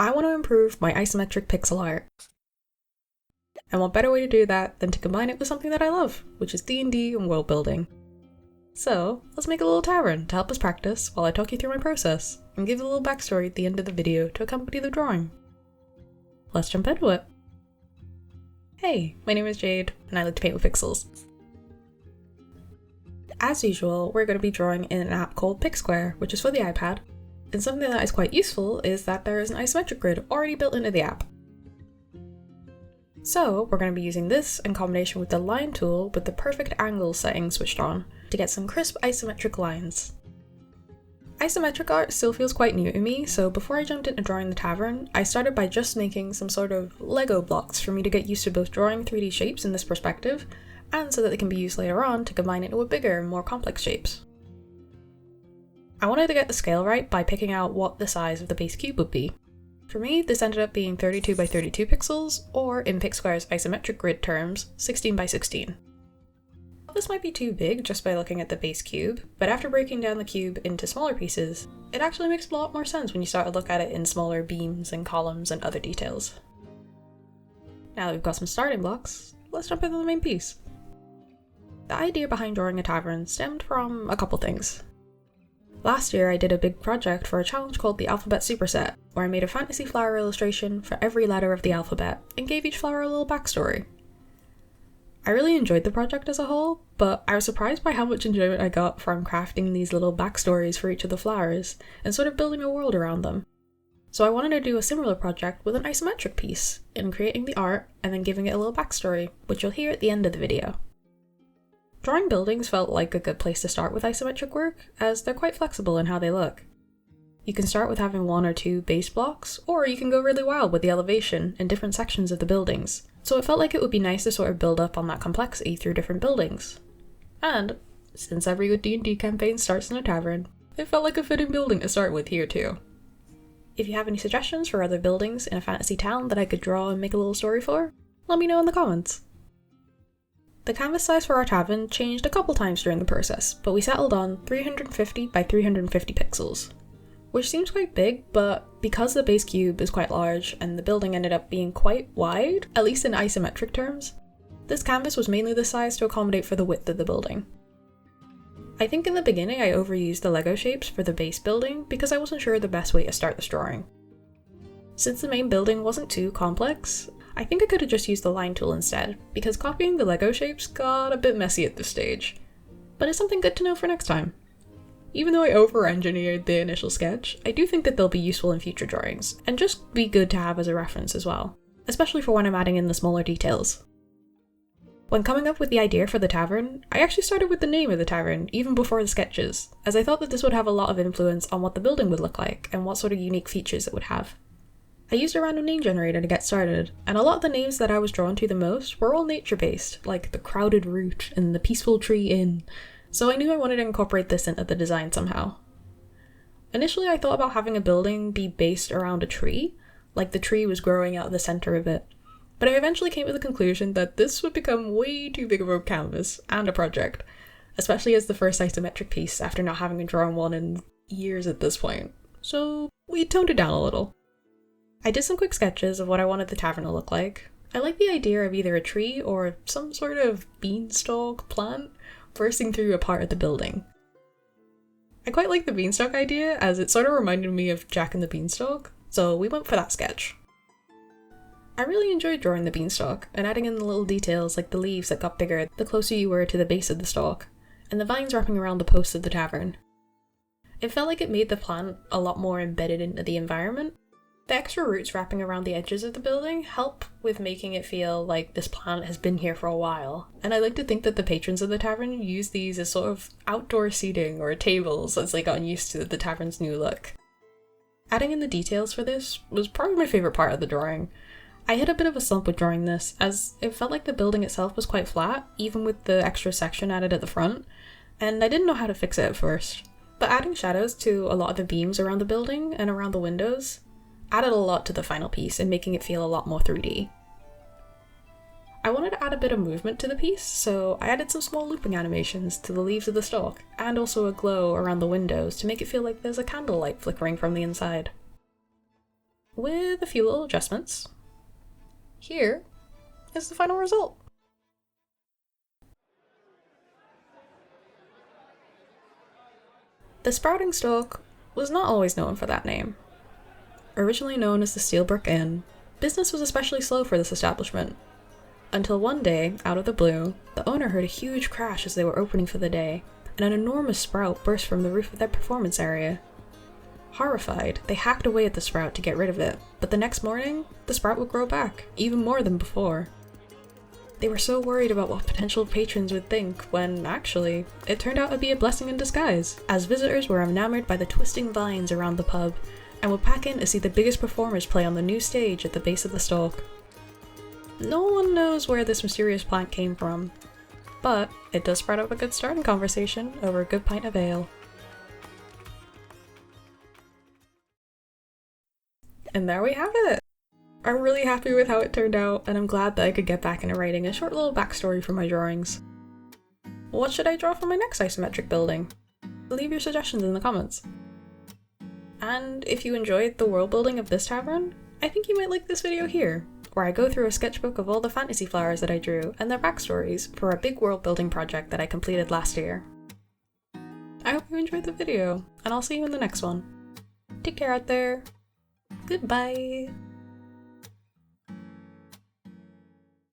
I want to improve my isometric pixel art. And what better way to do that than to combine it with something that I love, which is D&D and world building. So, let's make a little tavern to help us practice while I talk you through my process, and give a little backstory at the end of the video to accompany the drawing. Let's jump into it! Hey, my name is Jade, and I like to paint with pixels. As usual, we're going to be drawing in an app called PixSquare, which is for the iPad, and something that is quite useful is that there is an isometric grid already built into the app. So, we're going to be using this in combination with the line tool with the perfect angle setting switched on to get some crisp isometric lines. Isometric art still feels quite new to me, so before I jumped into drawing the tavern, I started by just making some sort of Lego blocks for me to get used to both drawing 3D shapes in this perspective, and so that they can be used later on to combine into a bigger, more complex shapes. I wanted to get the scale right by picking out what the size of the base cube would be. For me, this ended up being 32 by 32 pixels, or in PixSquare's isometric grid terms, 16 by 16. This might be too big just by looking at the base cube, but after breaking down the cube into smaller pieces, it actually makes a lot more sense when you start to look at it in smaller beams and columns and other details. Now that we've got some starting blocks, let's jump into the main piece. The idea behind drawing a tavern stemmed from a couple things. Last year I did a big project for a challenge called the Alphabet Superset, where I made a fantasy flower illustration for every letter of the alphabet and gave each flower a little backstory. I really enjoyed the project as a whole, but I was surprised by how much enjoyment I got from crafting these little backstories for each of the flowers and sort of building a world around them. So I wanted to do a similar project with an isometric piece, in creating the art and then giving it a little backstory, which you'll hear at the end of the video. Drawing buildings felt like a good place to start with isometric work, as they're quite flexible in how they look. You can start with having one or two base blocks, or you can go really wild with the elevation and different sections of the buildings, so it felt like it would be nice to sort of build up on that complexity through different buildings. And, since every good D&D campaign starts in a tavern, it felt like a fitting building to start with here too. If you have any suggestions for other buildings in a fantasy town that I could draw and make a little story for, let me know in the comments. The canvas size for our tavern changed a couple times during the process, but we settled on 350 by 350 pixels. Which seems quite big, but because the base cube is quite large and the building ended up being quite wide, at least in isometric terms, this canvas was mainly the size to accommodate for the width of the building. I think in the beginning I overused the Lego shapes for the base building because I wasn't sure the best way to start this drawing. Since the main building wasn't too complex, I think I could have just used the line tool instead, because copying the Lego shapes got a bit messy at this stage. But it's something good to know for next time. Even though I over-engineered the initial sketch, I do think that they'll be useful in future drawings, and just be good to have as a reference as well, especially for when I'm adding in the smaller details. When coming up with the idea for the tavern, I actually started with the name of the tavern even before the sketches, as I thought that this would have a lot of influence on what the building would look like and what sort of unique features it would have. I used a random name generator to get started, and a lot of the names that I was drawn to the most were all nature-based, like the Crowded Root and the Peaceful Tree Inn, so I knew I wanted to incorporate this into the design somehow. Initially I thought about having a building be based around a tree, like the tree was growing out of the center of it, but I eventually came to the conclusion that this would become way too big of a canvas and a project, especially as the first isometric piece after not having drawn one in years at this point, so we toned it down a little. I did some quick sketches of what I wanted the tavern to look like. I like the idea of either a tree or some sort of beanstalk plant bursting through a part of the building. I quite like the beanstalk idea, as it sort of reminded me of Jack and the Beanstalk, so we went for that sketch. I really enjoyed drawing the beanstalk, and adding in the little details like the leaves that got bigger the closer you were to the base of the stalk, and the vines wrapping around the posts of the tavern. It felt like it made the plant a lot more embedded into the environment. The extra roots wrapping around the edges of the building help with making it feel like this plant has been here for a while, and I like to think that the patrons of the tavern use these as sort of outdoor seating or tables as they got used to the tavern's new look. Adding in the details for this was probably my favourite part of the drawing. I hit a bit of a slump with drawing this, as it felt like the building itself was quite flat, even with the extra section added at the front, and I didn't know how to fix it at first. But adding shadows to a lot of the beams around the building and around the windows added a lot to the final piece and making it feel a lot more 3D. I wanted to add a bit of movement to the piece, so I added some small looping animations to the leaves of the stalk, and also a glow around the windows to make it feel like there's a candlelight flickering from the inside. with a few little adjustments. Here is the final result. The sprouting stalk was not always known for that name. Originally known as the Steelbrook Inn, business was especially slow for this establishment. Until one day, out of the blue, the owner heard a huge crash as they were opening for the day, and an enormous sprout burst from the roof of their performance area. Horrified, they hacked away at the sprout to get rid of it, but the next morning, the sprout would grow back, even more than before. They were so worried about what potential patrons would think when, actually, it turned out to be a blessing in disguise, as visitors were enamored by the twisting vines around the pub, and would pack in to see the biggest performers play on the new stage at the base of the stalk. No one knows where this mysterious plant came from, but it does spread up a good starting conversation over a good pint of ale. And there we have it! I'm really happy with how it turned out, and I'm glad that I could get back into writing a short little backstory for my drawings. What should I draw for my next isometric building? Leave your suggestions in the comments. And if you enjoyed the world building of this tavern, I think you might like this video here, where I go through a sketchbook of all the fantasy flowers that I drew and their backstories for a big world building project that I completed last year. I hope you enjoyed the video, and I'll see you in the next one. Take care out there. Goodbye!